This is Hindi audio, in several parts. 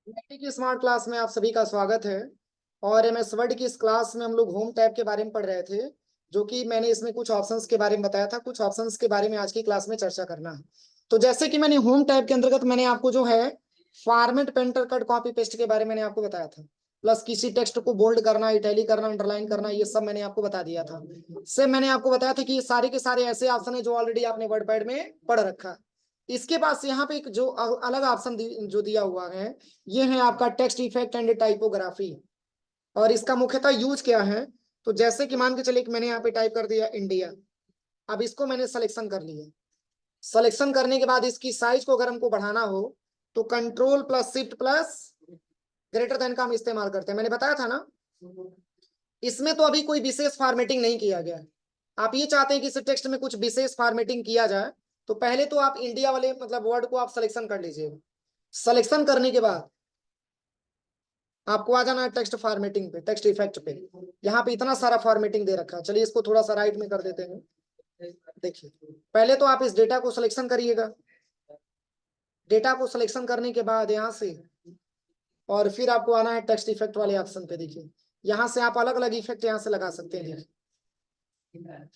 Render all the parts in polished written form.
आईटी की स्मार्ट क्लास में आप सभी का स्वागत है। और एमएस वर्ड की इस क्लास में हम लोग होम टैब के बारे में पढ़ रहे थे, जो कि मैंने इसमें कुछ ऑप्शंस के बारे में बताया था। कुछ ऑप्शंस के बारे में आज की क्लास में चर्चा करना है। तो जैसे कि मैंने होम टैब के अंतर्गत मैंने आपको जो है format, painter, cut, copy paste के बारे में मैंने आपको बताया था। प्लस किसी टेक्स्ट को बोल्ड करना, इटैलिक करना, अंडरलाइन करना, ये सब मैंने आपको बता दिया था। से मैंने आपको बताया था कि ये सारे के सारे ऐसे ऑप्शन है जो ऑलरेडी आपने वर्ड पैड में पढ़ रखा है। इसके बाद से यहाँ पे एक जो अलग ऑप्शन जो दिया हुआ है, ये है आपका टेक्स्ट इफेक्ट एंड टाइपोग्राफी। और इसका मुख्यतः यूज क्या है, तो जैसे कि मान के चलिए कि मैंने यहाँ पे टाइप कर दिया इंडिया। अब इसको मैंने सिलेक्शन कर लिया। सिलेक्शन करने के बाद इसकी साइज को अगर हमको बढ़ाना हो तो control plus shift plus greater than का हम इस्तेमाल करते हैं। मैंने बताया था ना, इसमें तो अभी कोई विशेष फॉर्मेटिंग नहीं किया गया है। आप ये चाहते हैं कि इस टेक्स्ट में कुछ विशेष फॉर्मेटिंग किया जाए, तो पहले तो आप इंडिया वाले मतलब वर्ड को आप सिलेक्शन कर लीजिएगा। सिलेक्शन करने के बाद आपको आ जाना है टेक्स्ट फॉर्मेटिंग पे, टेक्स्ट इफेक्ट पे। यहाँ पे इतना सारा फॉर्मेटिंग दे रखा है। चलिए इसको थोड़ा सा राइट में कर देते हैं। देखिए, पहले तो आप इस डेटा को सिलेक्शन करिएगा। डेटा को सिलेक्शन करने के बाद यहाँ से और फिर आपको आना है टेक्स्ट इफेक्ट वाले ऑप्शन पे। देखिए, यहाँ से आप अलग अलग इफेक्ट यहाँ से लगा सकते हैं। देखिए,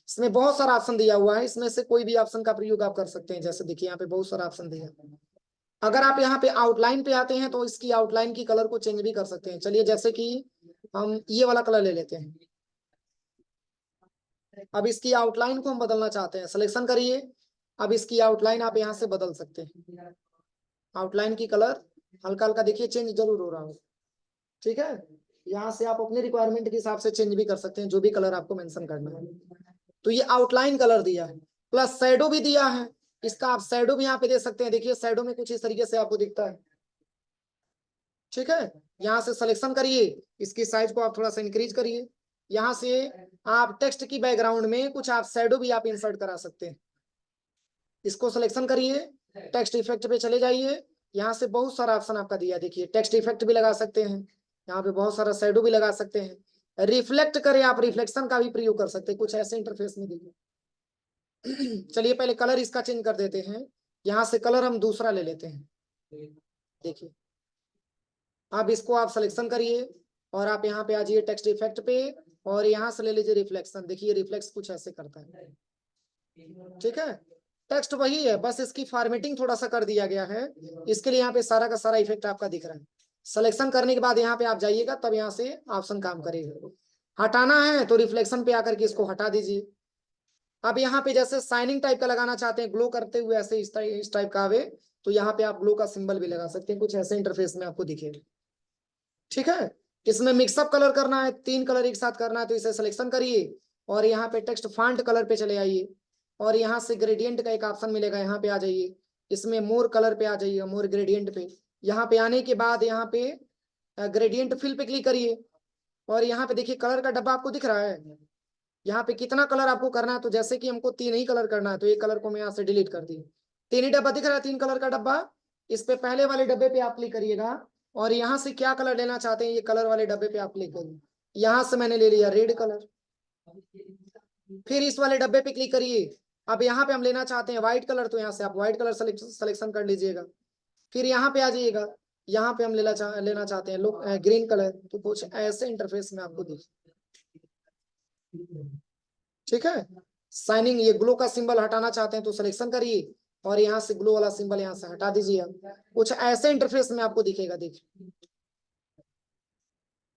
इसमें बहुत सारा ऑप्शन दिया हुआ है, इसमें से कोई भी ऑप्शन का प्रयोग आप कर सकते हैं। जैसे देखिए, यहाँ पे बहुत सारा ऑप्शन दिया है। अगर आप यहाँ पे आउटलाइन पे आते हैं तो इसकी आउटलाइन की कलर को चेंज भी कर सकते हैं। चलिए, जैसे कि हम ये वाला कलर ले लेते हैं। अब इसकी आउटलाइन को हम बदलना चाहते हैं, सिलेक्शन करिए। अब इसकी आउटलाइन आप यहाँ से बदल सकते हैं। आउटलाइन की कलर हल्का हल्का देखिए चेंज जरूर हो रहा हो। ठीक है, यहाँ से आप अपने रिक्वायरमेंट के हिसाब से चेंज भी कर सकते हैं, जो भी कलर आपको मेंशन करना है। तो ये आउटलाइन कलर दिया है, प्लस शैडो भी दिया है। इसका आप शैडो भी यहाँ पे दे सकते हैं। देखिए, शैडो में कुछ इस तरीके से आपको दिखता है। ठीक है, यहाँ से सिलेक्शन करिए, इसकी साइज को आप थोड़ा सा इंक्रीज करिए। यहाँ से आप टेक्स्ट की बैकग्राउंड में कुछ आप शैडो भी आप इंसर्ट करा सकते हैं। इसको सिलेक्शन करिए, टेक्स्ट इफेक्ट पे चले जाइए। यहाँ से बहुत सारा ऑप्शन आपका दिया। देखिए, टेक्स्ट इफेक्ट भी लगा सकते हैं, यहाँ पे बहुत सारा शैडो भी लगा सकते हैं। रिफ्लेक्ट करे, आप रिफ्लेक्शन का भी प्रयोग कर सकते हैं। कुछ ऐसे इंटरफेस में देखिए। चलिए, पहले कलर इसका चेंज कर देते हैं। यहाँ से कलर हम दूसरा ले लेते हैं। देखिए, अब इसको आप सिलेक्शन करिए और आप यहाँ पे आ जाइए टेक्स्ट इफेक्ट पे, और यहाँ से ले लीजिए रिफ्लेक्शन। देखिए, रिफ्लेक्स कुछ ऐसे करता है। ठीक है, टेक्स्ट वही है, बस इसकी फॉर्मेटिंग थोड़ा सा कर दिया गया है। इसके लिए यहाँ पे सारा का सारा इफेक्ट आपका दिख रहा है। सिलेक्शन करने के बाद यहाँ पे आप जाइएगा, तब यहाँ से ऑप्शन काम करेगा। हटाना है तो रिफ्लेक्शन पे आकर के इसको हटा दीजिए। अब यहाँ पे जैसे शाइनिंग टाइप का लगाना चाहते हैं, ग्लो करते हुए ऐसे इस टाइप का आवे, तो यहाँ पे आप ग्लो का सिंबल भी लगा सकते हैं। कुछ ऐसे इंटरफेस में आपको दिखेगा। ठीक है, इसमें मिक्सअप कलर करना है, 3 कलर एक साथ करना है, तो इसे सिलेक्शन करिए और यहाँ पे टेक्स्ट फॉन्ट कलर पे चले आइए। और यहाँ से ग्रेडियंट का एक ऑप्शन मिलेगा, यहाँ पे आ जाइए। इसमें मोर कलर पे आ जाइए, मोर ग्रेडियंट पे। यहाँ पे आने के बाद यहाँ पे ग्रेडियंट फिल पे क्लिक करिए। और यहाँ पे देखिए कलर का डब्बा आपको दिख रहा है। यहाँ पे कितना कलर आपको करना है, तो जैसे कि हमको 3 ही कलर करना है, तो एक कलर को मैं यहाँ से डिलीट कर दी। 3 ही डब्बा दिख रहा है, 3 कलर का डब्बा। इस पे पहले वाले डब्बे पे आप क्लिक करिएगा और यहाँ से क्या कलर लेना चाहते हैं, ये कलर वाले डब्बे पे आप क्लिक करिए। यहाँ से मैंने ले लिया रेड कलर। फिर इस वाले डब्बे पे क्लिक करिए। अब यहाँ पे हम लेना चाहते हैं व्हाइट कलर, तो यहाँ से आप व्हाइट कलर सिलेक्शन कर लीजिएगा। फिर यहाँ पे आ जाइएगा, यहाँ पे हम लेना चाहते हैं लोग ग्रीन कलर, तो कुछ ऐसे इंटरफेस में आपको दिख। ठीक है, साइनिंग ये ग्लो का सिंबल हटाना चाहते हैं तो सिलेक्शन करिए और यहाँ से ग्लो वाला सिंबल यहाँ से हटा दीजिए। कुछ ऐसे इंटरफेस में आपको दिखेगा। देखिए,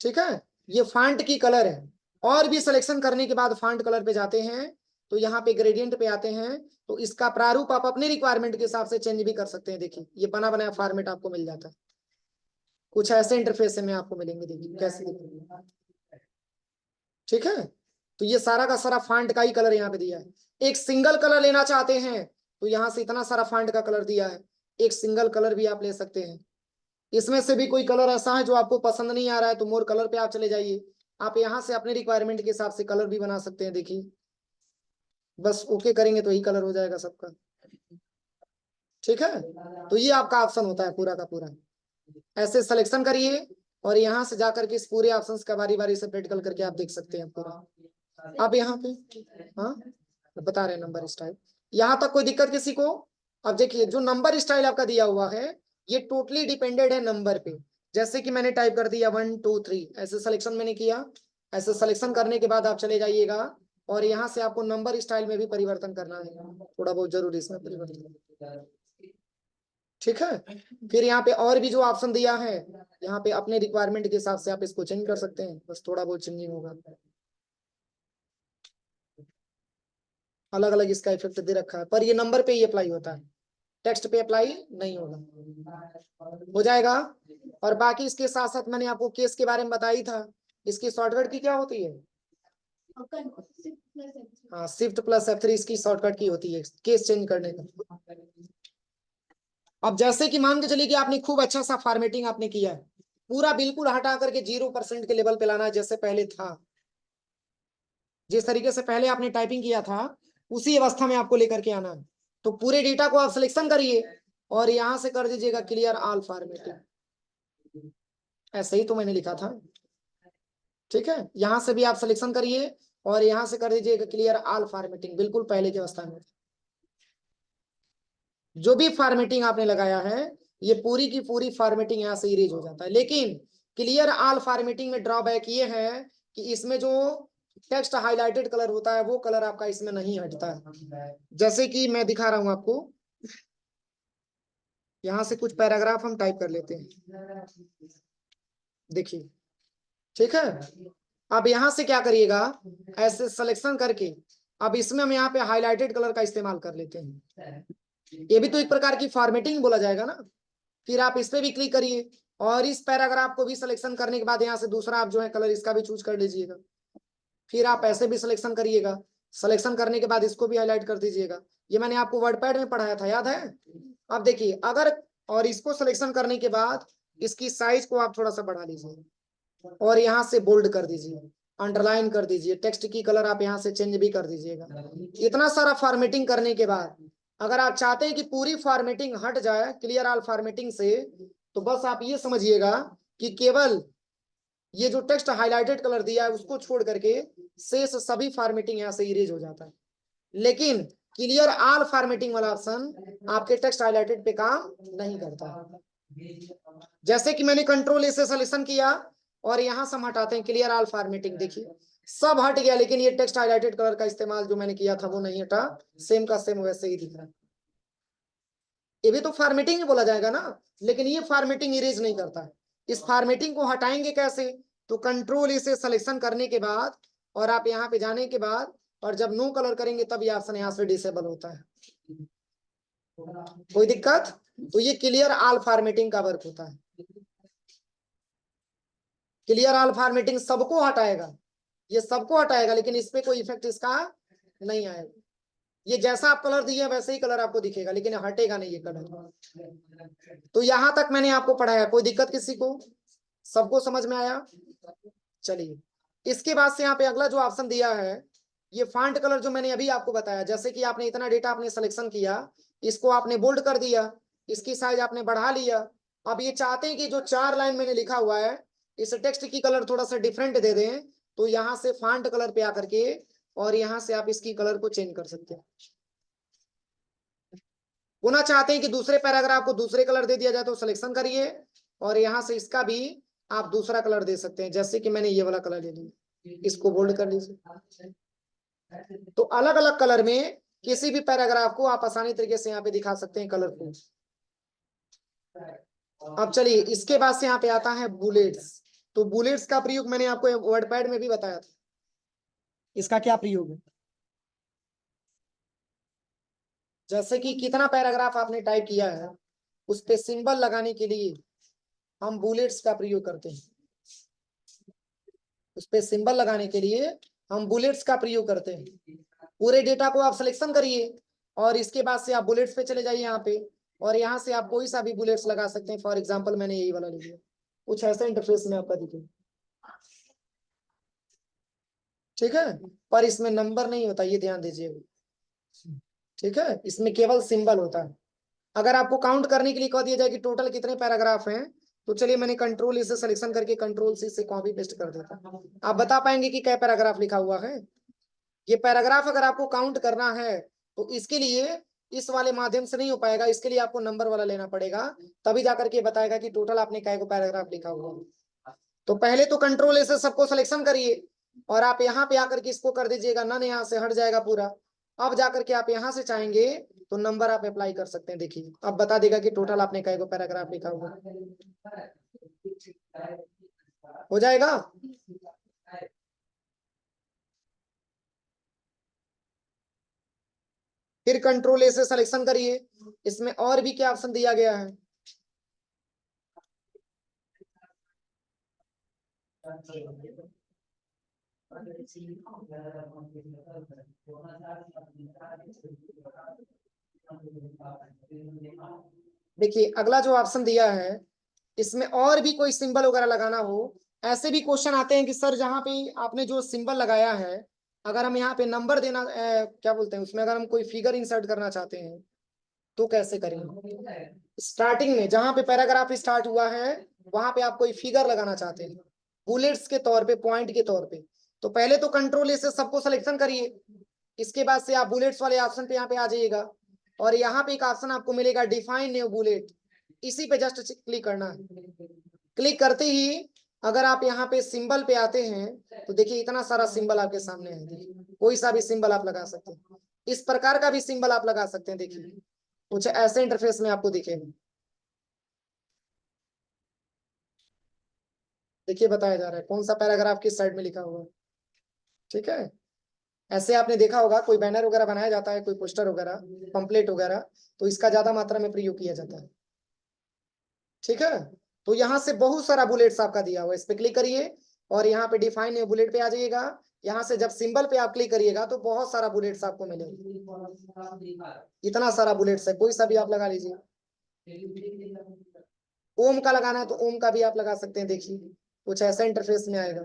ठीक है, ये फॉन्ट की कलर है। और भी सिलेक्शन करने के बाद फॉन्ट कलर पे जाते हैं, तो यहाँ पे ग्रेडियंट पे आते हैं, तो इसका प्रारूप आप अपने रिक्वायरमेंट के हिसाब से चेंज भी कर सकते हैं। देखिए, ये बना बनाया फॉर्मेट आपको मिल जाता है। कुछ ऐसे इंटरफेस में आपको मिलेंगे। देखिए कैसे दिखेंगे। ठीक है, तो ये सारा का सारा फॉन्ट का ही कलर यहाँ पे दिया है। एक सिंगल कलर लेना चाहते हैं तो यहाँ से इतना सारा फॉन्ट का कलर दिया है, एक सिंगल कलर भी आप ले सकते हैं। इसमें से भी कोई कलर ऐसा है जो आपको पसंद नहीं आ रहा है, तो मोर कलर पे आप चले जाइए। आप यहाँ से अपने रिक्वायरमेंट के हिसाब से कलर भी बना सकते हैं। देखिए, बस ओके करेंगे तो यही कलर हो जाएगा सबका। ठीक है, तो ये आपका ऑप्शन होता है पूरा का पूरा। ऐसे सिलेक्शन करिए और यहाँ से जाकर के इस पूरे ऑप्शंस का बारी बारी से प्रैक्टिकल करके आप देख सकते हैं पूरा। अब यहाँ पे हाँ बता रहे हैं नंबर स्टाइल, यहाँ तक कोई दिक्कत किसी को? अब देखिए, जो नंबर स्टाइल आपका दिया हुआ है, ये टोटली डिपेंडेड है नंबर पे। जैसे कि मैंने टाइप कर दिया 1 2 3, ऐसे सिलेक्शन मैंने किया। ऐसे सिलेक्शन करने के बाद आप चले जाइएगा और यहाँ से आपको नंबर स्टाइल में भी परिवर्तन करना है, थोड़ा बहुत जरूरी इसमें परिवर्तन। ठीक है, फिर यहाँ पे और भी जो ऑप्शन दिया है, यहाँ पे अपने रिक्वायरमेंट के हिसाब से आप इसको चेंज कर सकते हैं, बस थोड़ा बहुत चेंजिंग होगा। अलग अलग इसका इफेक्ट दे रखा है, पर ये नंबर पे ही अप्लाई होता है, टेक्स्ट पे अप्लाई नहीं होगा। हो जाएगा। और बाकी इसके साथ साथ मैंने आपको केस के बारे में बताई था, इसकी शॉर्टकट की क्या होती है? हाँ, शिफ्ट प्लस F3 इसकी शॉर्टकट की होती है केस चेंज करने का। अब जैसे कि मान के चलिए कि आपने खूब अच्छा सा फॉर्मेटिंग आपने किया है, पूरा बिल्कुल हटा करके 0% के लेवल पे लाना है, जैसे पहले था, जिस तरीके से पहले आपने टाइपिंग किया था उसी अवस्था में आपको लेकर के आना है। तो पूरे डेटा को आप सिलेक्शन करिए और यहां से कर दीजिएगा क्लियर ऑल फॉर्मेटिंग, ऐसे ही तो मैंने लिखा था। ठीक है, यहां से भी आप सिलेक्शन करिए और यहां से कर दीजिएगा क्लियर ऑल फॉर्मेटिंग, बिल्कुल पहले की अवस्था में। जो भी फॉर्मेटिंग आपने लगाया है ये पूरी की पूरी फॉर्मेटिंग यहाँ से इरेज हो जाता है। लेकिन क्लियर ऑल फॉर्मेटिंग में ड्रॉबैक ये है कि इसमें जो टेक्स्ट हाईलाइटेड कलर होता है वो कलर आपका इसमें नहीं हटता है। जैसे कि मैं दिखा रहा हूं आपको, यहां से कुछ पैराग्राफ हम टाइप कर लेते हैं, देखिए। ठीक है, अब यहां से क्या करिएगा, ऐसे सिलेक्शन करके अब इसमें हम यहाँ पे हाईलाइटेड कलर का इस्तेमाल कर लेते हैं, ये भी तो एक प्रकार की फॉर्मेटिंग बोला जाएगा ना। फिर आप इस पे भी क्लिक करिए और इस पैराग्राफ को भी सिलेक्शन करने के बाद यहाँ से दूसरा आप जो है कलर इसका भी चूज कर लीजिएगा। फिर आप ऐसे भी सिलेक्शन करिएगा, सिलेक्शन करने के बाद इसको भी हाईलाइट कर दीजिएगा। ये मैंने आपको वर्डपैड में पढ़ाया था, याद है? अब देखिए, अगर और इसको सिलेक्शन करने के बाद इसकी साइज को आप थोड़ा सा बढ़ा लीजिए और यहाँ से बोल्ड कर दीजिए, अंडरलाइन कर दीजिए, टेक्स्ट की कलर आप यहाँ से चेंज भी कर दीजिएगा। इतना सारा फॉर्मेटिंग करने के बाद अगर आप चाहते हैं कि पूरी फॉर्मेटिंग हट जाए क्लियर ऑल फॉर्मेटिंग से, तो बस आप ये समझिएगा कि केवल ये जो टेक्स्ट हाईलाइटेड कलर दिया है उसको छोड़ करके शेष सभी फॉर्मेटिंग यहाँ से इरेज हो जाता है। लेकिन क्लियर ऑल फॉर्मेटिंग वाला ऑप्शन आपके टेक्स्ट हाईलाइटेड पे काम नहीं करता। जैसे कि मैंने कंट्रोल ए से सिलेक्शन किया और यहां से हम हटाते हैं क्लियर ऑल फॉर्मेटिंग, देखिए सब हट गया, लेकिन ये टेक्स्ट हाईलाइटेड कलर का इस्तेमाल जो मैंने किया था वो नहीं हटा, सेम का सेम वैसे ही दिख रहा है। ये भी तो फॉर्मेटिंग ही बोला जाएगा ना, लेकिन ये फॉर्मेटिंग इरेज नहीं करता है। इस फॉर्मेटिंग को हटाएंगे कैसे? तो कंट्रोल इसे सिलेक्शन करने के बाद और आप यहाँ पे जाने के बाद और जब नो कलर करेंगे तब ये ऑप्शन यहाँ से डिसेबल होता है। कोई दिक्कत? तो ये क्लियर ऑल फॉर्मेटिंग का वर्क होता है। क्लियर ऑल फॉर्मेटिंग सबको हटाएगा, ये सबको हटाएगा, लेकिन इस पे कोई इफेक्ट इसका नहीं आएगा। ये जैसा आप कलर दिए वैसे ही कलर आपको दिखेगा, लेकिन हटेगा नहीं ये कलर। तो यहां तक मैंने आपको पढ़ाया, कोई दिक्कत किसी को? सबको समझ में आया? चलिए, इसके बाद से यहाँ पे अगला जो ऑप्शन दिया है, ये फॉन्ट कलर जो मैंने अभी आपको बताया, जैसे कि आपने इतना डेटा आपने सिलेक्शन किया, इसको आपने बोल्ड कर दिया, इसकी साइज आपने बढ़ा लिया। अब ये चाहते हैं कि जो 4 लाइन मैंने लिखा हुआ है इस टेक्स्ट की कलर थोड़ा सा डिफरेंट दे दें, तो यहाँ से फॉन्ट कलर पे आकर के और यहाँ से आप इसकी कलर को चेंज कर सकते हैं। पुनः चाहते हैं कि दूसरे पैराग्राफ को दूसरे कलर दे दिया जाए तो सिलेक्शन करिए और यहाँ से इसका भी आप दूसरा कलर दे सकते हैं, जैसे कि मैंने ये वाला कलर ले लिया, इसको बोल्ड कर लीजिए। तो अलग अलग कलर में किसी भी पैराग्राफ को आप आसानी तरीके से यहाँ पे दिखा सकते हैं कलरफुल। अब चलिए, इसके बाद से यहाँ पे आता है बुलेट्स। तो बुलेट्स का प्रयोग मैंने आपको वर्डपैड में भी बताया था, इसका क्या प्रयोग है? जैसे कि कितना पैराग्राफ आपने टाइप किया है उस पे सिंबल लगाने के लिए हम बुलेट्स का प्रयोग करते हैं। उस पे सिंबल लगाने के लिए हम बुलेट्स का प्रयोग करते हैं। पूरे डेटा को आप सिलेक्शन करिए और इसके बाद से आप बुलेट्स पे चले जाइए यहाँ पे, और यहाँ से आप कोई सा भी बुलेट्स लगा सकते हैं। फॉर एग्जाम्पल मैंने यही वाला लिया, कुछ ऐसा इंटरफेस में आपका दिखे, ठीक है? पर इसमें नंबर नहीं होता, ये ध्यान दीजिएगा। ठीक है, इसमें केवल सिंबल होता है। अगर आपको काउंट करने के लिए कह दिया जाए कि टोटल कितने पैराग्राफ हैं, तो चलिए मैंने कंट्रोल इसे सिलेक्शन करके कंट्रोल सी से कॉपी पेस्ट कर देता हूं। आप बता पाएंगे कि क्या पैराग्राफ लिखा हुआ है? ये पैराग्राफ अगर आपको काउंट करना है तो इसके लिए इस वाले माध्यम से नहीं हो पाएगा, इसके लिए आपको नंबर वाला लेना पड़ेगा, तभी जाकर के बताएगा कि टोटल आपने काय को पैराग्राफ लिखा हुआ। तो पहले तो कंट्रोल ए से सबको सिलेक्शन करिए और आप यहाँ पे आकर के इसको कर दीजिएगा नन, यहाँ से हट जाएगा पूरा। अब जाकर के आप यहाँ से चाहेंगे तो नंबर आप अप्लाई कर सकते हैं। देखिए अब बता देगा कि टोटल आपने काय को पैराग्राफ लिखा हुआ, हो जाएगा। फिर कंट्रोल ए से सिलेक्शन करिए, इसमें और भी क्या ऑप्शन दिया गया है। देखिए अगला जो ऑप्शन दिया है इसमें और भी कोई सिंबल वगैरह लगाना हो, ऐसे भी क्वेश्चन आते हैं कि सर जहाँ पे आपने जो सिंबल लगाया है, अगर हम यहाँ पे नंबर देना क्या बोलते हैं उसमें, अगर हम कोई फिगर इंसर्ट करना चाहते हैं तो कैसे करेंगे। स्टार्टिंग में जहाँ पे पैराग्राफ स्टार्ट हुआ है वहां पे आप कोई फिगर लगाना चाहते हैं बुलेट्स के तौर पे, पॉइंट के तौर पे, तो पहले तो कंट्रोल ए से सबको सिलेक्शन करिए, इसके बाद से आप बुलेट्स वाले ऑप्शन पे यहाँ पे आ जाइएगा और यहाँ पे एक ऑप्शन आपको मिलेगा डिफाइन न्यू बुलेट, इसी पे जस्ट क्लिक करना है। क्लिक करते ही अगर आप यहाँ पे सिंबल पे आते हैं तो देखिए इतना सारा सिंबल आपके सामने है, कोई सा भी सिंबल आप लगा सकते हैं, इस प्रकार का भी सिंबल आप लगा सकते हैं। देखिए कुछ ऐसे इंटरफेस में आपको दिखेगा, देखिए बताया जा रहा है कौन सा पैराग्राफ किस साइड में लिखा हुआ है। ठीक है, ऐसे आपने देखा होगा कोई बैनर वगैरह बनाया जाता है, कोई पोस्टर वगैरह, पंपलेट वगैरह, तो इसका ज्यादा मात्रा में प्रयोग किया जाता है। ठीक है, तो यहाँ से बहुत सारा बुलेट्स आपका दिया हुआ है, इस पे क्लिक करिए और यहाँ पे डिफाइन बुलेट पे आ जाइएगा। यहाँ से जब सिंबल पे आप क्लिक करिएगा तो बहुत सारा बुलेट्स आपको मिलेगा, इतना सारा बुलेट्स है, कोई सा भी आप लगा लीजिए। ओम का लगाना है तो ओम का भी आप लगा सकते हैं। देखिए कुछ ऐसा इंटरफेस में आएगा।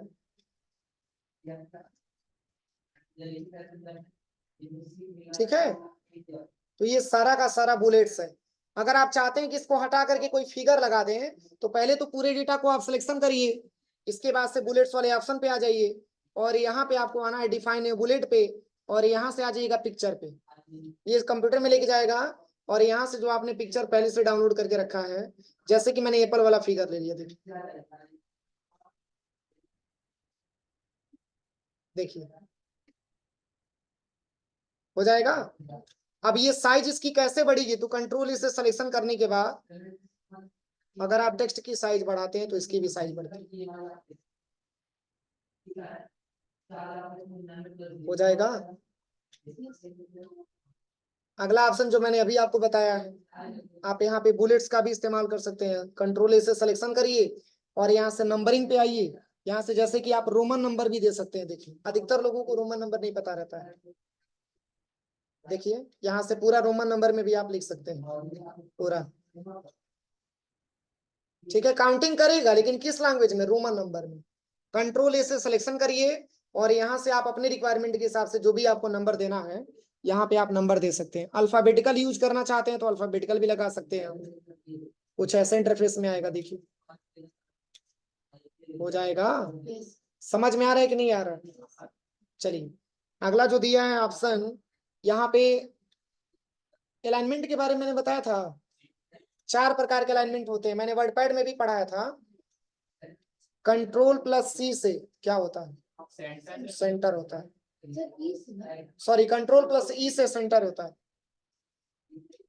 ठीक है, तो ये सारा का सारा बुलेट्स है। अगर आप चाहते हैं कि इसको हटा करके कोई फिगर लगा दें तो पहले तो पूरे डेटा को आप सिलेक्शन करिए, इसके बाद से बुलेट्स वाले ऑप्शन पे आ जाइए और यहाँ पे आपको आना है डिफाइन बुलेट पे और यहाँ से आ जाइएगा पिक्चर पे, ये कंप्यूटर में लेके जाएगा और यहाँ से जो आपने पिक्चर पहले से डाउनलोड करके रखा है, जैसे कि मैंने एप्पल वाला फिगर ले लिया, देखिए हो जाएगा। अब ये साइज इसकी कैसे बढ़ेगी, तो कंट्रोल इसे सिलेक्शन करने के बाद अगर आप टेक्स्ट की साइज बढ़ाते हैं तो इसकी भी साइज बढ़ती है, हो जाएगा। अगला ऑप्शन जो मैंने अभी आपको बताया है, आप यहाँ पे बुलेट्स का भी इस्तेमाल कर सकते हैं। कंट्रोल ए से सिलेक्शन करिए और यहाँ से नंबरिंग पे आइए, यहाँ से जैसे कि आप रोमन नंबर भी दे सकते हैं। देखिए अधिकतर लोगों को रोमन नंबर नहीं पता रहता है, देखिए यहाँ से पूरा रोमन नंबर में भी आप लिख सकते हैं पूरा। ठीक है, काउंटिंग करेगा लेकिन किस लैंग्वेज में, रोमन नंबर में। कंट्रोल ए से सिलेक्शन करिए और यहाँ से आप अपने रिक्वायरमेंट के हिसाब से जो भी आपको नंबर देना है यहाँ पे आप नंबर दे सकते हैं। अल्फाबेटिकल यूज करना चाहते हैं तो अल्फाबेटिकल भी लगा सकते हैं। कुछ ऐसे इंटरफेस में आएगा, देखिए हो जाएगा। समझ में आ रहा है कि नहीं आ रहा। चलिए अगला जो दिया है ऑप्शन, यहाँ पे अलाइनमेंट के बारे में मैंने बताया था, 4 प्रकार के अलाइनमेंट होते हैं, मैंने वर्डपैड में भी पढ़ाया था। कंट्रोल प्लस सी से क्या होता है, सेंटर होता है, सॉरी कंट्रोल प्लस ई से सेंटर होता है,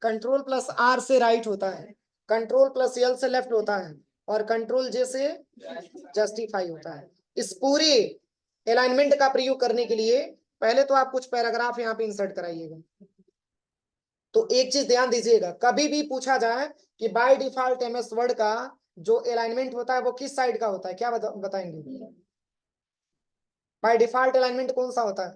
कंट्रोल प्लस आर से राइट होता है, कंट्रोल प्लस एल से लेफ्ट होता है और कंट्रोल जे से जस्टिफाई होता है। इस पूरे अलाइनमेंट का प्रयोग करने के लिए पहले तो आप कुछ पैराग्राफ यहाँ पे इंसर्ट कराइएगा। तो एक चीज ध्यान दीजिएगा, कभी भी पूछा जाए कि बाय डिफॉल्ट एमएस वर्ड का जो अलाइनमेंट होता है वो किस साइड का होता है, क्या बताएंगे। बाय डिफॉल्ट अलाइनमेंट कौन सा होता है,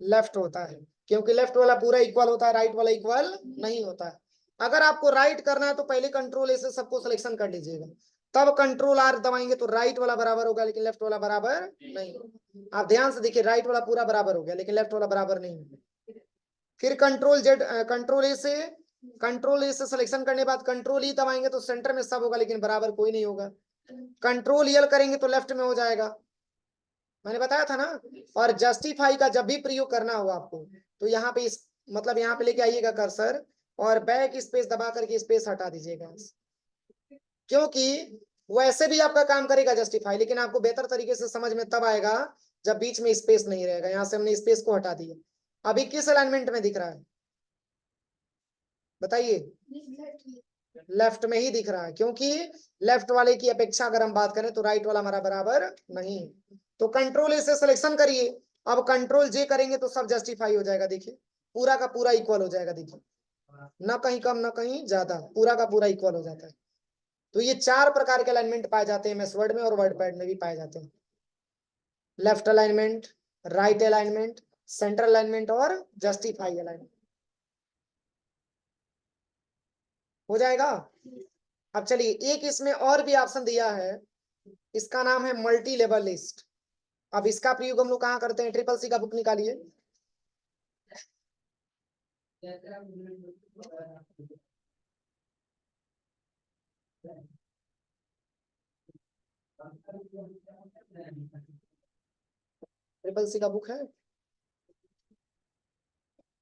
लेफ्ट होता है, क्योंकि लेफ्ट वाला पूरा इक्वल होता है, राइट वाला इक्वल नहीं होता है। अगर आपको राइट करना है तो पहले कंट्रोल ए से सबको सिलेक्शन कर लीजिएगा, तब कंट्रोल आर दबाएंगे तो राइट वाला बराबर होगा लेकिन लेफ्ट वाला बराबर नहीं। आप ध्यान से देखिए, राइट वाला पूरा बराबर हो गया लेकिन लेफ्ट वाला बराबर नहीं। फिर कंट्रोल ए से सिलेक्शन करने के बाद कंट्रोल ई दबाएंगे तो सेंटर में सब होगा लेकिन बराबर कोई नहीं होगा। कंट्रोल यल करेंगे तो लेफ्ट में हो जाएगा, मैंने बताया था ना। और जस्टिफाई का जब भी प्रयोग करना हो आपको तो यहाँ पे इस मतलब यहाँ पे लेके आइएगा कर्सर और बैक स्पेस दबा करके स्पेस हटा दीजिएगा, क्योंकि वैसे भी आपका काम करेगा जस्टिफाई, लेकिन आपको बेहतर तरीके से समझ में तब आएगा जब बीच में स्पेस नहीं रहेगा। यहाँ से हमने स्पेस को हटा दिया। अभी किस अलाइनमेंट में दिख रहा है बताइए? लेफ्ट में ही दिख रहा है, क्योंकि लेफ्ट वाले की अपेक्षा अगर हम बात करें तो राइट वाला हमारा बराबर नहीं। तो कंट्रोल ए से सिलेक्शन करिए। अब कंट्रोल जे करेंगे तो सब जस्टिफाई हो जाएगा। देखिए पूरा का पूरा इक्वल हो जाएगा। देखिए ना कहीं कम ना कहीं ज्यादा, पूरा का पूरा इक्वल हो जाता है। तो ये 4 प्रकार के अलाइनमेंट पाए जाते हैं एमएस वर्ड में, और वर्ड पैड में भी पाए जाते हैं। Left alignment, right alignment, centre alignment और जस्टिफाई अलाइनमेंट। हो जाएगा। अब चलिए एक इसमें और भी ऑप्शन दिया है, इसका नाम है मल्टी लेवल लिस्ट। अब इसका प्रयोग हम लोग कहाँ करते हैं? ट्रिपल सी का बुक निकालिए। ट्रिपल सी का बुक है।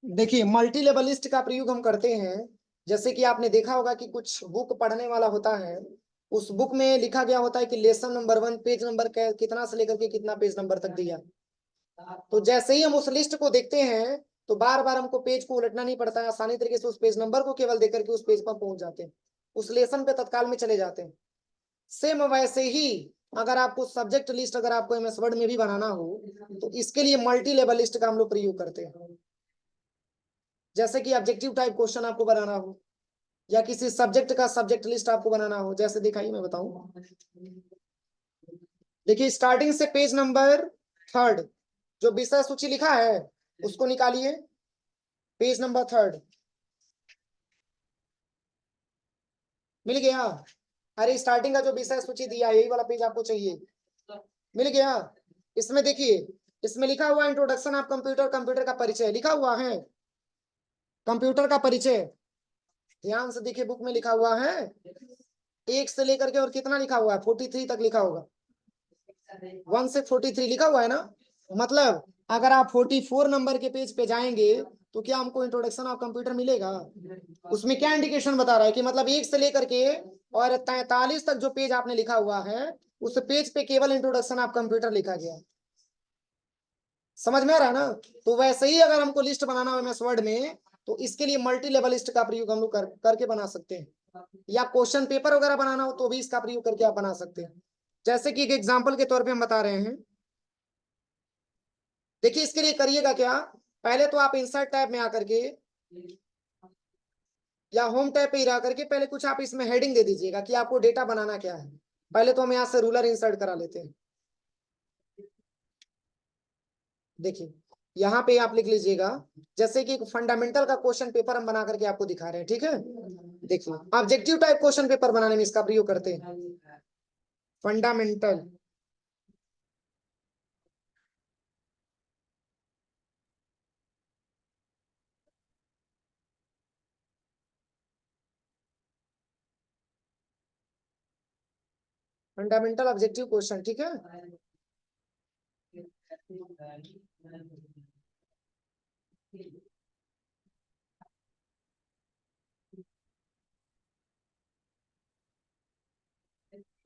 देखिए मल्टी लेवल लिस्ट का प्रयोग हम करते हैं, जैसे कि आपने देखा होगा कि कुछ बुक पढ़ने वाला होता है, उस बुक में लिखा गया होता है कि लेसन नंबर 1 पेज नंबर कितना से लेकर के कितना पेज नंबर तक दिया। तो जैसे ही हम उस लिस्ट को देखते हैं तो बार बार हमको पेज को उलटना नहीं पड़ता है, आसानी तरीके से उस पेज नंबर को केवल देख करके उस पेज पर पहुंच जाते हैं, उस लेसन पे तत्काल में चले जाते हैं। सेम वैसे ही अगर आपको सब्जेक्ट लिस्ट अगर आपको एमएस वर्ड में भी बनाना हो तो इसके लिए मल्टी लेवल लिस्ट का हम लोग प्रयोग करते हैं। जैसे कि ऑब्जेक्टिव टाइप क्वेश्चन आपको बनाना हो, या किसी सब्जेक्ट का सब्जेक्ट लिस्ट आपको बनाना हो, जैसे दिखाइए मैं बताऊं। देखिए स्टार्टिंग से पेज नंबर 3 जो विषय सूची लिखा है उसको निकालिए। पेज नंबर 3 मिल गया? अरे स्टार्टिंग का जो विषय सूची दिया है यही वाला पेज आपको चाहिए। मिल गया? इसमें देखिए, इसमें लिखा हुआ इंट्रोडक्शन ऑफ कंप्यूटर, कंप्यूटर का परिचय लिखा हुआ है, कंप्यूटर का परिचय। ध्यान से देखिए बुक में लिखा हुआ है 1 से लेकर के और कितना लिखा हुआ है 43 तक लिखा होगा। 1 से 43 लिखा हुआ है ना। मतलब अगर आप 44 नंबर के पेज पे जाएंगे तो क्या हमको इंट्रोडक्शन ऑफ कंप्यूटर मिलेगा? उसमें क्या इंडिकेशन बता रहा है कि मतलब 1 से लेकर के और 43 तक जो पेज आपने लिखा हुआ है उस पेज पे केवल इंट्रोडक्शन ऑफ कंप्यूटर लिखा गया। समझ में आ रहा है ना? तो वैसे ही अगर हमको लिस्ट बनाना हो एमएस वर्ड में तो इसके लिए मल्टी लेवल लिस्ट का प्रयोग हम लोग करके बना सकते हैं, या क्वेश्चन पेपर वगैरह बनाना हो तो भी इसका प्रयोग करके आप बना सकते हैं। जैसे कि एक एग्जाम्पल के तौर पे हम बता रहे हैं। देखिए इसके लिए करिएगा क्या, पहले तो आप इंसर्ट टैब में आकर के या होम टैब पे ही रह करके पहले कुछ आप इसमें हेडिंग दे दीजिएगा कि आपको डेटा बनाना क्या है। पहले तो हम यहाँ से रूलर इंसर्ट करा लेते हैं। देखिए यहाँ पे आप लिख लीजिएगा, जैसे कि फंडामेंटल का क्वेश्चन पेपर हम बना करके आपको दिखा रहे हैं, ठीक है। देखिए ऑब्जेक्टिव टाइप क्वेश्चन पेपर बनाने में इसका प्रयोग करते हैं। फंडामेंटल फंडामेंटल ऑब्जेक्टिव क्वेश्चन, ठीक है।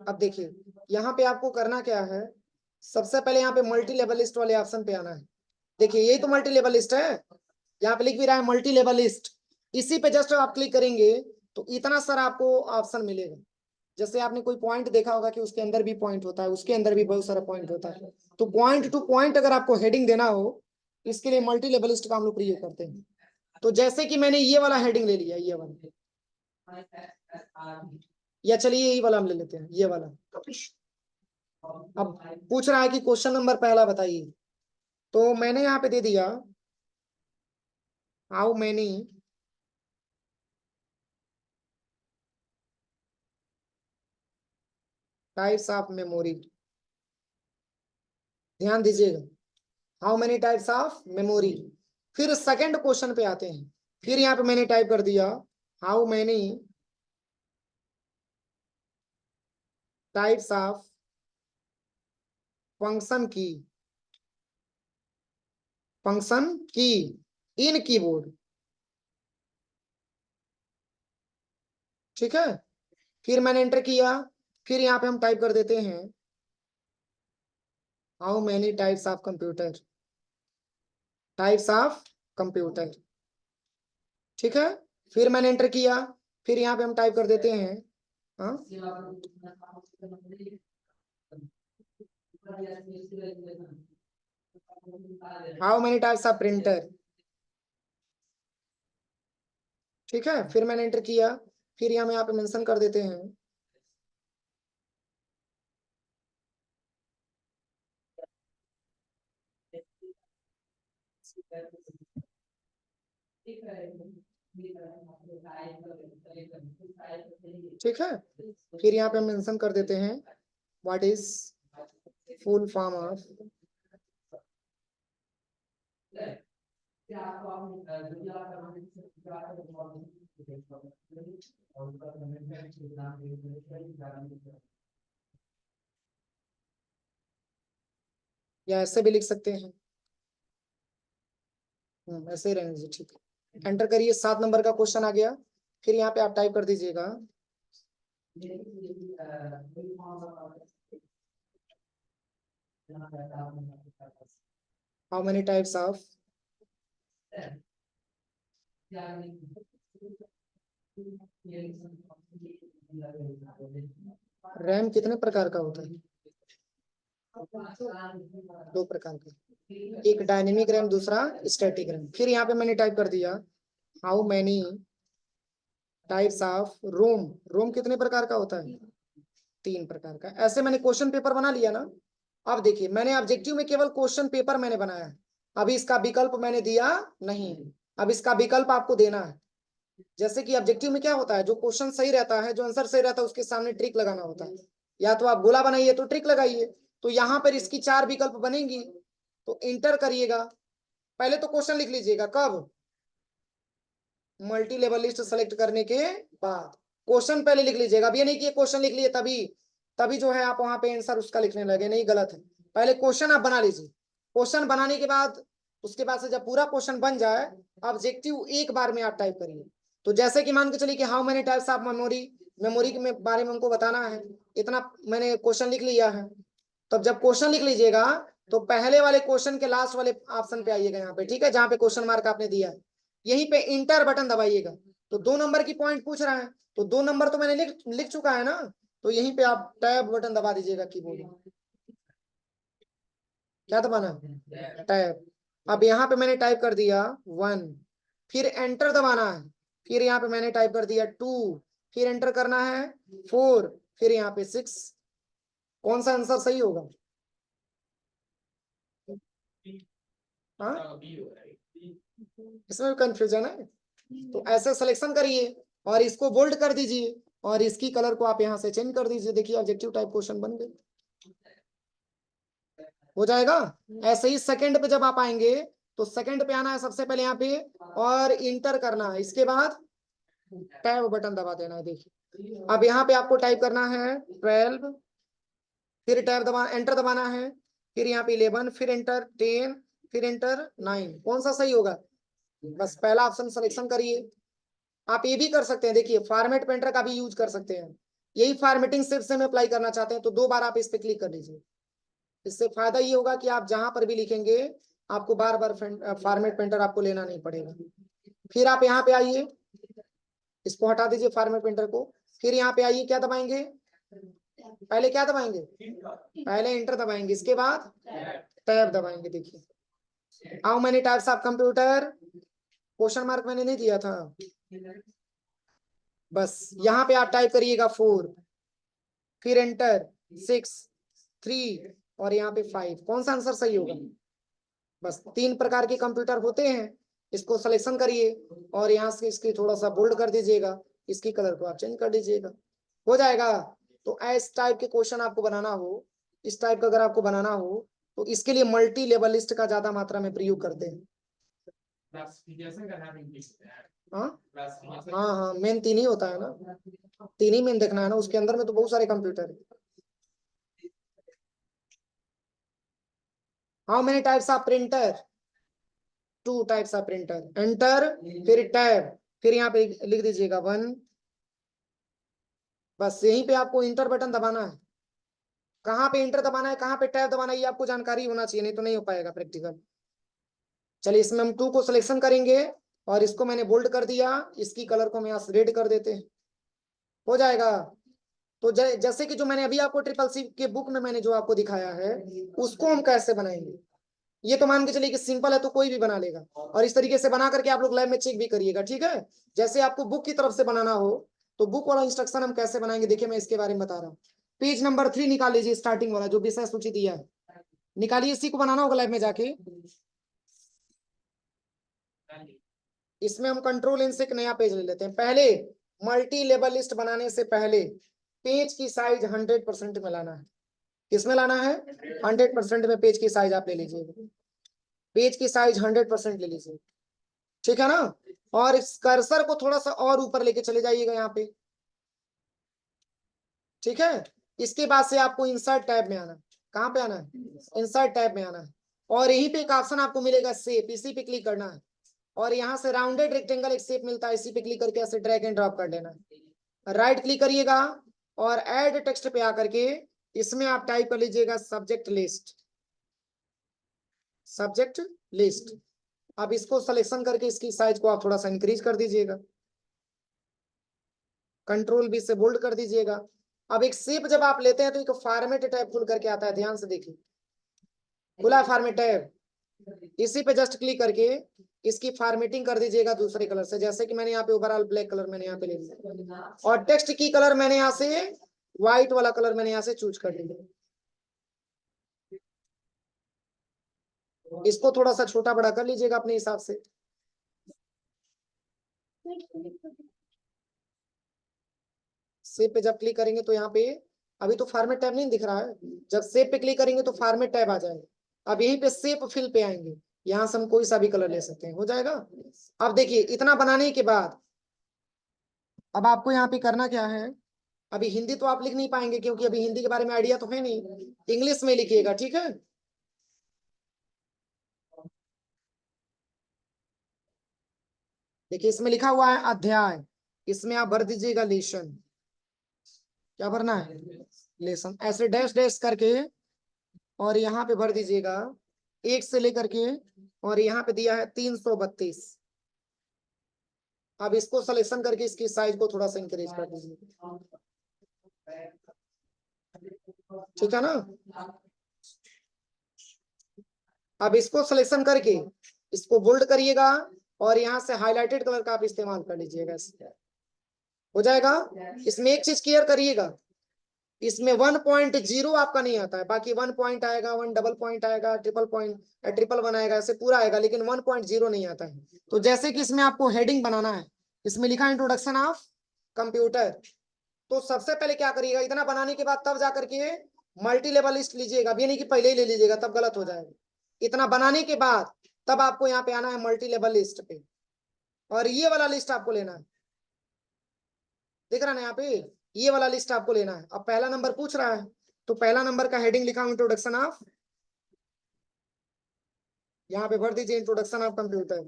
अब देखिए यहाँ पे आपको करना क्या है, सबसे पहले यहाँ पे मल्टी लेवल लिस्ट वाले ऑप्शन पे आना है। देखिए यही तो मल्टी लेवल लिस्ट है, यहाँ पे लिख भी रहा है मल्टी लेवल लिस्ट। इसी पे जस्ट आप क्लिक करेंगे तो इतना सारा आपको ऑप्शन मिलेगा। जैसे आपने कोई पॉइंट देखा होगा कि उसके अंदर भी पॉइंट होता है, उसके अंदर भी बहुत सारा पॉइंट होता है। तो पॉइंट टू पॉइंट अगर आपको हेडिंग देना हो इसके लिए मल्टी लेवल लिस्ट का हम लोग प्रयोग करते हैं। तो जैसे कि मैंने ये वाला हेडिंग ले लिया, ये वाला, या चलिए यही वाला हम ले लेते हैं, ये वाला। अब पूछ रहा है कि क्वेश्चन नंबर पहला बताइए, तो मैंने यहाँ पे दे दिया how many types of memory. ध्यान दीजिएगा, how many types of memory. फिर सेकंड क्वेश्चन पे आते हैं, फिर यहाँ पे मैंने टाइप कर दिया how many types of function की, फंक्शन की इन कीबोर्ड। ठीक है, फिर मैंने एंटर किया, फिर यहाँ पे हम टाइप कर देते हैं how many types of computer, types of computer. ठीक है, फिर मैंने एंटर किया, फिर यहाँ पे हम टाइप कर देते हैं हाँ how many types of printer. ठीक है, फिर मैंने एंटर किया, फिर यहाँ पे मेंशन कर देते हैं ठीक है, फिर यहाँ पे मेंशन कर देते हैं what is full form of या ऐसे भी लिख सकते हैं, ऐसे ही रहने दीजिए। ठीक है, एंटर करिए, 7 नंबर का क्वेश्चन आ गया, फिर यहाँ पे आप टाइप कर दीजिएगा how many types of RAM कितने प्रकार का होता है? 2 प्रकार का, एक डायनेमिक रैम, दूसरा स्टैटिक रैम। फिर यहाँ पे मैंने टाइप कर दिया how many types of ROM, ROM कितने प्रकार का होता है? 3 प्रकार का। ऐसे मैंने क्वेश्चन पेपर बना लिया ना। अब देखिए, मैंने ऑब्जेक्टिव में केवल क्वेश्चन पेपर मैंने बनाया है, अभी इसका विकल्प मैंने दिया नहीं, अब इसका विकल्प आपको देना है। जैसे कि ऑब्जेक्टिव में क्या होता है, जो क्वेश्चन सही रहता है, जो आंसर सही रहता है, उसके सामने ट्रिक लगाना होता है, या तो आप गोला बनाइए तो ट्रिक लगाइए। तो यहाँ पर इसकी 4 विकल्प बनेंगी, तो इंटर करिएगा। पहले तो क्वेश्चन लिख लीजिएगा, कब? मल्टी लेवल लिस्ट सेलेक्ट करने के बाद क्वेश्चन पहले लिख लीजिएगा। अब ये नहीं कि क्वेश्चन लिख लिए तभी तभी जो है आप वहां पे आंसर उसका लिखने लगे, नहीं, गलत है। पहले क्वेश्चन आप बना लीजिए, क्वेश्चन बनाने के बाद उसके बाद से जब पूरा क्वेश्चन बन जाए, ऑब्जेक्टिव एक बार में आप टाइप करिए। तो जैसे कि मान के चलिए कि how many types of memory, memory के बारे में हमको बताना है, इतना मैंने क्वेश्चन लिख लिया है। तब जब क्वेश्चन लिख लीजिएगा, तो पहले वाले क्वेश्चन के लास्ट वाले ऑप्शन पे आइएगा यहाँ पे, ठीक है, जहाँ पे क्वेश्चन मार्क आपने दिया है, यहीं पे इंटर बटन दबाइएगा। तो 2 नंबर की पॉइंट पूछ रहा है, तो 2 नंबर तो मैंने लिख चुका है ना, तो यहीं पे आप टैब बटन दबा दीजिएगा कीबोर्ड में। क्या दबाना है? टैब। अब यहाँ पे मैंने टाइप कर दिया 1, फिर एंटर दबाना है, फिर यहाँ पे मैंने टाइप कर दिया 2, फिर एंटर करना है 4, फिर यहाँ पे 6। कौन सा आंसर सही होगा? हाँ, इसमें भी कंफ्यूजन है। तो ऐसे सिलेक्शन करिए और इसको बोल्ड कर दीजिए, और इसकी कलर को आप यहाँ से चेंज कर दीजिए। देखिए ऑब्जेक्टिव टाइप क्वेश्चन बन गए, हो जाएगा। ऐसे ही सेकंड पे जब आप आएंगे, तो सेकंड पे आना है सबसे पहले यहाँ पे, और इंटर करना है, इसके बाद टैब बटन दबा देना है। देखिए अब यहाँ पे आपको टाइप करना है 12, फिर टैब दबा एंटर दबाना है, फिर यहाँ पे 11, फिर एंटर 10, फिर एंटर 9। कौन सा सही होगा? बस पहला ऑप्शन सिलेक्शन करिए। आप ये भी कर सकते हैं, देखिए फॉर्मेट पेंटर का भी यूज कर सकते हैं। यही फॉर्मेटिंग सिर्फ से में अप्लाई करना चाहते हैं, तो 2 बार आप इस पे क्लिक कर लीजिए। इससे फायदा ये होगा कि आप जहां पर भी लिखेंगे, आपको बार बार फॉर्मेट पेंटर आपको लेना नहीं पड़ेगा। फिर आप यहाँ पे आइए, इसको हटा दीजिए फॉर्मेट पेंटर को, फिर यहाँ पे आइए, क्या दबाएंगे? पहले क्या दबाएंगे? पहले इंटर दबाएंगे, इसके बाद टैब दबाएंगे। देखिए how many types of computer, question mark मैंने नहीं दिया था, बस यहाँ पे आप टाइप करिएगा 4, फिर एंटर 6, 3, और यहाँ पे 5। कौन सा आंसर सही होगा? बस 3 प्रकार के कंप्यूटर होते हैं, इसको सिलेक्शन करिए और यहाँ से इसकी थोड़ा सा बोल्ड कर दीजिएगा, इसकी कलर को आप चेंज कर दीजिएगा, हो जाएगा। तो इस टाइप के क्वेश्चन आपको बनाना हो, इस टाइप का अगर आपको बनाना हो, तो इसके लिए मल्टी लेवल लिस्ट का ज्यादा मात्रा में प्रयोग करते हैं। हाँ हाँ हाँ, मेन 3 ही होता है ना, 3 ही मेन देखना है ना, उसके अंदर में तो बहुत सारे कंप्यूटर है। How many types of printer, 2 types of printer. Enter, फिर टैब, फिर यहाँ पे लिख दीजिएगा 1, बस यहीं पे आपको इंटर बटन दबाना है। कहाँ पे इंटर दबाना है, कहाँ पे टैब दबाना है, ये आपको जानकारी होना चाहिए, नहीं तो नहीं हो पाएगा प्रैक्टिकल। चलिए इसमें हम 2 को सिलेक्शन करेंगे और इसको मैंने बोल्ड कर दिया, इसकी कलर को हम यहाँ रेड कर देते हैं, हो जाएगा। तो जैसे कि जो मैंने अभी आपको ट्रिपल सी के बुक में मैंने जो आपको दिखाया है, उसको हम कैसे बनाएंगे, ये तो मान के चलिए कि सिंपल है तो कोई भी बना लेगा, और इस तरीके से बना करके आप लोग लैब में चेक भी करिएगा, ठीक है। जैसे आपको बुक की तरफ से बनाना हो तो बुक वाला इंस्ट्रक्शन हम कैसे बनाएंगे, देखिए मैं इसके बारे में बता रहा हूँ। पेज नंबर 3 निकाल लीजिए, स्टार्टिंग वाला जो विषय सूची दिया है, निकालिए, इसी को बनाना होगा लैब में जाके। इसमें हम कंट्रोल इन से एक नया पेज ले लेते हैं। पहले मल्टी लेवल लिस्ट बनाने से पहले पेज की साइज 100% में लाना है। किसमें लाना है, 100% में पेज की साइज आप ले लीजिए, पेज की साइज 100% ले लीजिए, ठीक है ना। और इस कर्सर को थोड़ा सा और ऊपर लेके चले जाइएगा यहाँ पे, ठीक है। इसके बाद से आपको इंसर्ट टैब में आना है। कहाँ पे आना है, इंसर्ट टैब में आना है, और यहीं पे एक ऑप्शन आपको मिलेगा शेप, इसी पे क्लिक करना है, और यहाँ से राउंडेड रेक्टेंगल एक शेप मिलता है, इसी पे क्लिक करके ऐसे ड्रैग एंड ड्रॉप कर देना है। राइट क्लिक करिएगा और ऐड टेक्स्ट पे आकर के इसमें आप टाइप कर लीजिएगा सब्जेक्ट लिस्ट, सब्जेक्ट लिस्ट। अब इसको सिलेक्शन करके इसकी साइज को आप थोड़ा सा इंक्रीज कर दीजिएगा, कंट्रोल बी से बोल्ड कर दीजिएगा। अब एक शेप जब आप लेते हैं तो एक फॉर्मेट टैब खुल करके आता है, ध्यान से देखिए, खुला फॉर्मेट टैब, इसी पे जस्ट क्लिक करके इसकी फॉर्मेटिंग कर दीजिएगा दूसरे कलर से, जैसे कि मैंने यहाँ पे ओवरऑल ब्लैक कलर मैंने यहाँ पे ले लिया, और टेक्स्ट की कलर मैंने यहाँ से व्हाइट वाला कलर मैंने यहाँ से चूज कर लिया। इसको थोड़ा सा छोटा बड़ा कर लीजिएगा अपने हिसाब से। सेव पे जब क्लिक करेंगे तो यहाँ पे अभी तो फॉर्मेट टैब नहीं दिख रहा है, जब सेव पे क्लिक करेंगे तो फॉर्मेट टैब आ जाएगा। अब यहीं पे सेव फिल पे आएंगे, यहाँ से हम कोई सा भी कलर ले सकते हैं, हो जाएगा। अब देखिए इतना बनाने के बाद अब आपको यहाँ पे करना क्या है, अभी हिंदी तो आप लिख नहीं पाएंगे क्योंकि अभी हिंदी के बारे में आइडिया तो है नहीं, इंग्लिश में लिखिएगा, ठीक है। देखिए इसमें लिखा हुआ है अध्याय, इसमें आप भर दीजिएगा लेसन, क्या भरना है, लेसन, ऐसे डैश डैश करके, और यहाँ पे भर दीजिएगा 1 से लेकर के, और यहाँ पे दिया है 332। अब इसको सिलेक्शन करके इसकी साइज को थोड़ा सा इंक्रीज कर दीजिए, ठीक है ना। अब इसको सिलेक्शन करके इसको बोल्ड करिएगा, और यहाँ से हाईलाइटेड कलर का आप इस्तेमाल कर लीजिएगा, हो जाएगा। इसमें एक चीज क्लियर करिएगा, इसमें 1.0 आपका नहीं आता है, बाकी 1 पॉइंट आएगा, 1 डबल पॉइंट आएगा, ट्रिपल पॉइंट, ट्रिपल 1 आएगा, ऐसे पूरा आएगा, लेकिन 1.0 नहीं आता है। तो जैसे कि इसमें आपको हेडिंग बनाना है, इसमें लिखा है इंट्रोडक्शन ऑफ कंप्यूटर, तो सबसे पहले क्या करिएगा, इतना बनाने के बाद तब जाकर के मल्टी लेवल लिस्ट लीजिएगा, अब ये नहीं कि पहले ही ले लीजिएगा तब गलत हो जाएगा। इतना बनाने के बाद तब आपको यहाँ पे आना है मल्टी लेवल लिस्ट पे, और ये वाला लिस्ट आपको लेना है, दिख रहा है ना यहाँ पे, ये वाला लिस्ट आपको लेना है। अब पहला नंबर पूछ रहा है, तो पहला नंबर का हेडिंग लिखा हूं इंट्रोडक्शन ऑफ, यहाँ पे भर दीजिए introduction of computer,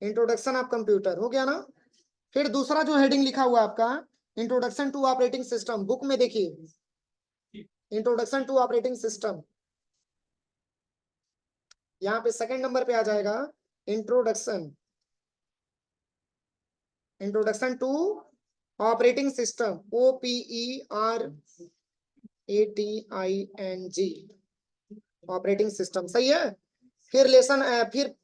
introduction of computer हो गया ना। फिर दूसरा जो हेडिंग लिखा हुआ है आपका introduction to operating system, book में देखिए इंट्रोडक्शन टू ऑपरेटिंग सिस्टम, यहाँ पे सेकंड नंबर पे आ जाएगा introduction, introduction to operating system, OPERATING, operating system, सही है। फिर फिर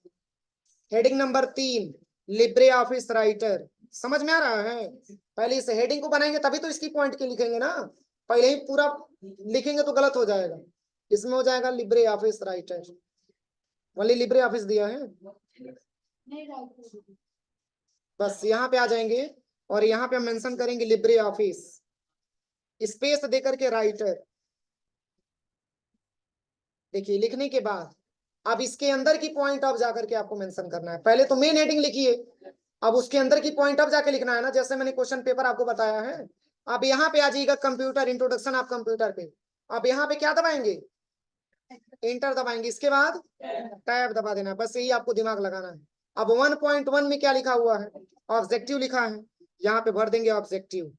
heading number 3 LibreOffice Writer, समझ में आ रहा है। पहले इस हेडिंग को बनाएंगे तभी तो इसकी पॉइंट के लिखेंगे ना, पहले ही पूरा लिखेंगे तो गलत हो जाएगा। इसमें हो जाएगा लिब्रे ऑफिस राइटर, वाली लिब्रे ऑफिस दिया है, बस यहाँ पे आ जाएंगे, और यहाँ पे हम मेंशन करेंगे लिब्रे ऑफिस स्पेस दे करके राइटर। देखिए लिखने के बाद अब इसके अंदर की पॉइंट अब जाकर के आपको मेंशन करना है, पहले तो मेन हेडिंग लिखिए, अब उसके अंदर की पॉइंट अब जाके लिखना है ना, जैसे मैंने क्वेश्चन पेपर आपको बताया है। अब यहाँ पे आ जाइएगा कंप्यूटर, इंट्रोडक्शन ऑफ कंप्यूटर पे, अब यहाँ पे क्या दबाएंगे, इंटर दबाएंगे, इसके बाद टैब दबा देना, बस यही आपको दिमाग लगाना है। अब 1.1 में क्या लिखा हुआ है, ऑब्जेक्टिव लिखा है, यहाँ पे भर देंगे ऑब्जेक्टिव।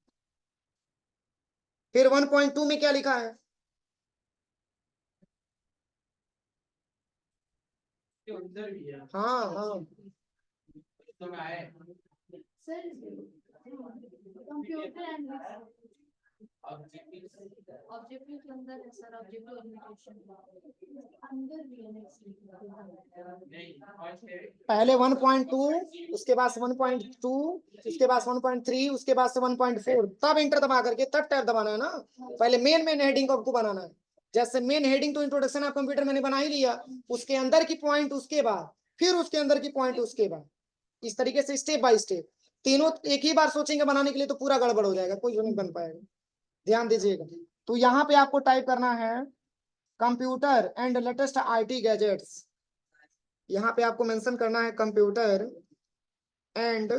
फिर 1.2 में क्या लिखा है, हाँ हाँ ऑब्जेक्टिव के अंदर है सर, ऑब्जेक्टिव लिमिटेशन अंदर भी है। पहले 1.2, उसके बाद 1.2, उसके बाद 1.3, उसके बाद से 1.4, तब इंटर दबा करके तब टैब दबाना है ना। पहले मेन हेडिंग को आपको बनाना है। जैसे मेन हेडिंग तो इंट्रोडक्शन ऑफ कंप्यूटर मैंने बना ही लिया, उसके अंदर की पॉइंट उसके बाद, फिर उसके अंदर की पॉइंट उसके बाद, इस तरीके से स्टेप बाय स्टेप। तीनों एक ही बार सोचेंगे बनाने के लिए तो पूरा गड़बड़ हो जाएगा, कोई नहीं बन पाएगा। ध्यान दीजिएगा। तो यहाँ पे आपको टाइप करना है computer and latest IT gadgets. यहाँ पे आपको मेंशन करना है computer and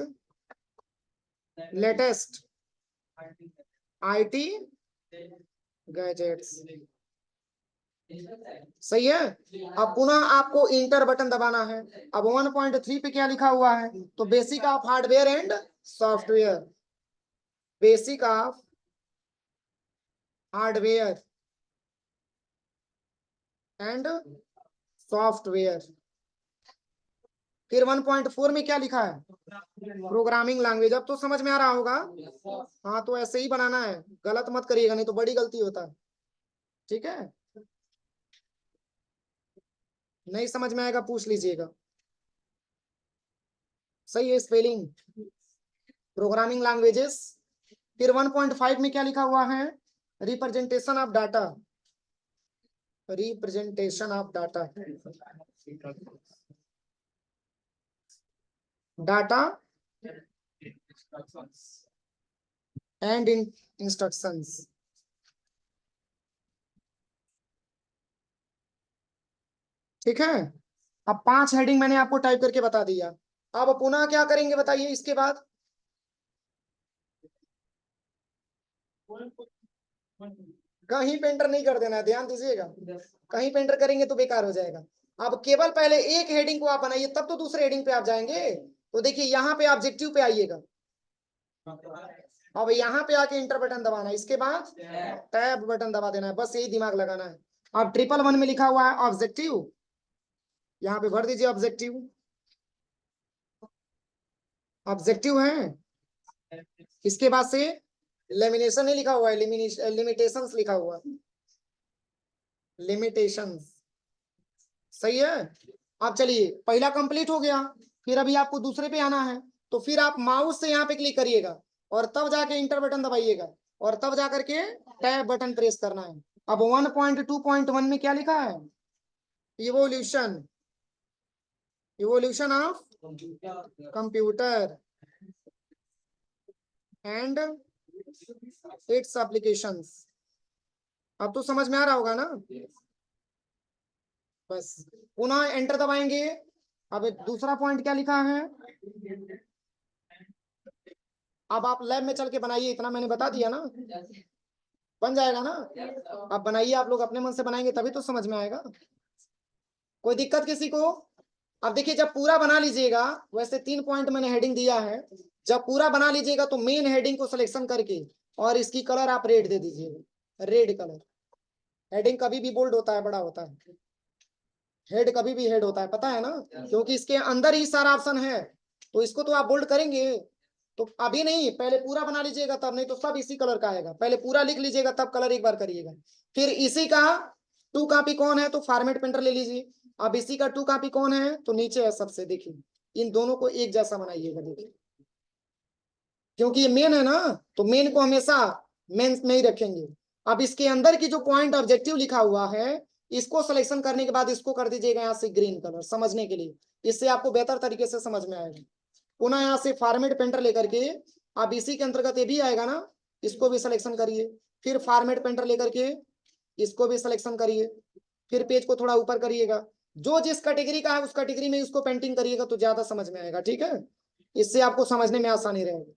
latest IT gadgets. सही है। अब पुनः आपको इंटर बटन दबाना है। अब 1.3 पे क्या लिखा हुआ है, तो basic of hardware and software, basic of hardware and software. फिर 1.4 में क्या लिखा है, प्रोग्रामिंग लैंग्वेज। अब तो समझ में आ रहा होगा। हाँ तो ऐसे ही बनाना है, गलत मत करिएगा नहीं तो बड़ी गलती होता है। ठीक है, नहीं समझ में आएगा पूछ लीजिएगा। सही है स्पेलिंग, प्रोग्रामिंग लैंग्वेजेस। फिर 1.5 में क्या लिखा हुआ है, representation of data, representation of data, data and instructions. ठीक है। अब 5 हेडिंग मैंने आपको टाइप करके बता दिया। अब पुनः क्या करेंगे बताइए इसके बाद, कहीं पे एंटर नहीं कर देना है, ध्यान दीजिएगा। कहीं पे एंटर करेंगे तो बेकार हो जाएगा। अब केवल पहले एक हेडिंग को आप बनाइए, तब तो दूसरे हेडिंग पे आप जाएंगे। तो देखिए यहाँ पे ऑब्जेक्टिव पे आइएगा। अब यहाँ पे आके इंटर बटन दबाना है, इसके बाद टैब बटन दबा देना है, बस यही दिमाग लगाना है। अब 111 में लिखा हुआ है ऑब्जेक्टिव, यहाँ पे भर दीजिए ऑब्जेक्टिव। ऑब्जेक्टिव है, इसके बाद से लेमिनेशन नहीं लिखा हुआ है, लिमिटेशंस लिखा हुआ है, लिमिटेशंस। सही है। अब चलिए पहला कंप्लीट हो गया, फिर अभी आपको दूसरे पे आना है। तो फिर आप माउस से यहाँ पे क्लिक करिएगा और तब जाके इंटर बटन दबाइएगा और तब जाकर के टैब बटन प्रेस करना है। अब 1.2.1 में क्या लिखा है, evolution, evolution of computer and it's applications. अब तो समझ में आ रहा होगा ना। बस पुनः एंटर दबाएंगे। अब दूसरा पॉइंट क्या लिखा है, अब आप लैब में चल के बनाइए, इतना मैंने बता दिया ना, बन जाएगा ना। अब बनाइए, आप लोग अपने मन से बनाएंगे तभी तो समझ में आएगा। कोई दिक्कत किसी को। अब देखिए जब पूरा बना लीजिएगा, वैसे 3 पॉइंट मैंने हेडिंग दिया है, जब पूरा बना लीजिएगा तो मेन हेडिंग को सिलेक्शन करके और इसकी कलर आप रेड दे दीजिएगा, रेड कलर। हेडिंग कभी भी बोल्ड होता है, बड़ा होता है, हेड कभी भी हेड होता है, पता है ना, क्योंकि इसके अंदर ही सारा ऑप्शन है। तो इसको तो आप बोल्ड करेंगे, तो अभी नहीं, पहले पूरा बना लीजिएगा तब, नहीं तो सब इसी कलर का आएगा। पहले पूरा लिख लीजिएगा तब कलर एक बार करिएगा। फिर इसी का 2 कॉपी कौन है, तो फॉर्मेट प्रिंटर ले लीजिए। अब इसी का 2 कॉपी कौन है, तो नीचे है सबसे, देखिए इन दोनों को एक जैसा बनाइएगा। देखिए क्योंकि ये मेन है ना, तो मेन को हमेशा मेन में ही रखेंगे। अब इसके अंदर की जो पॉइंट ऑब्जेक्टिव लिखा हुआ है, इसको सिलेक्शन करने के बाद इसको कर दीजिएगा यहाँ से ग्रीन कलर, समझने के लिए, इससे आपको बेहतर तरीके से समझ में आएगा। पुनः यहाँ से फॉर्मेट पेंटर लेकर के, अब इसी के अंतर्गत ये भी आएगा ना, इसको भी सिलेक्शन करिए। फिर फॉर्मेट पेंटर लेकर के इसको भी सिलेक्शन करिए। फिर पेज को थोड़ा ऊपर करिएगा, जो जिस कैटेगरी का है उस कैटेगरी में उसको पेंटिंग करिएगा तो ज्यादा समझ में आएगा। ठीक है, इससे आपको समझने में आसानी रहेगी।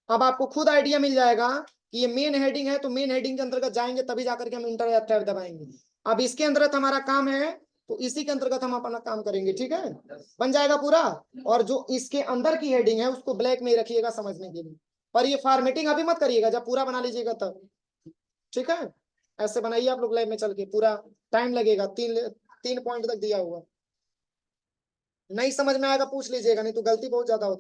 अब आपको खुद आइडिया मिल जाएगा कि ये मेन हेडिंग है, तो मेन हेडिंग के अंतर्गत जाएंगे तभी जाकर के हम इंटर या टैब दबाएंगे। अब इसके अंतर्गत हमारा काम है तो इसी के अंतर्गत हम अपना काम करेंगे, ठीक है, बन जाएगा पूरा। और जो इसके अंदर की हेडिंग है उसको ब्लैक में ही रखिएगा समझने के लिए, पर ये फॉर्मेटिंग अभी मत करिएगा, जब पूरा बना लीजिएगा तब, ठीक है। ऐसे बनाइए आप लोग लैब में चल के, पूरा टाइम लगेगा, 3 पॉइंट तक दिया हुआ। नहीं समझ में आएगा पूछ लीजिएगा, नहीं तो गलती बहुत ज्यादा होता है।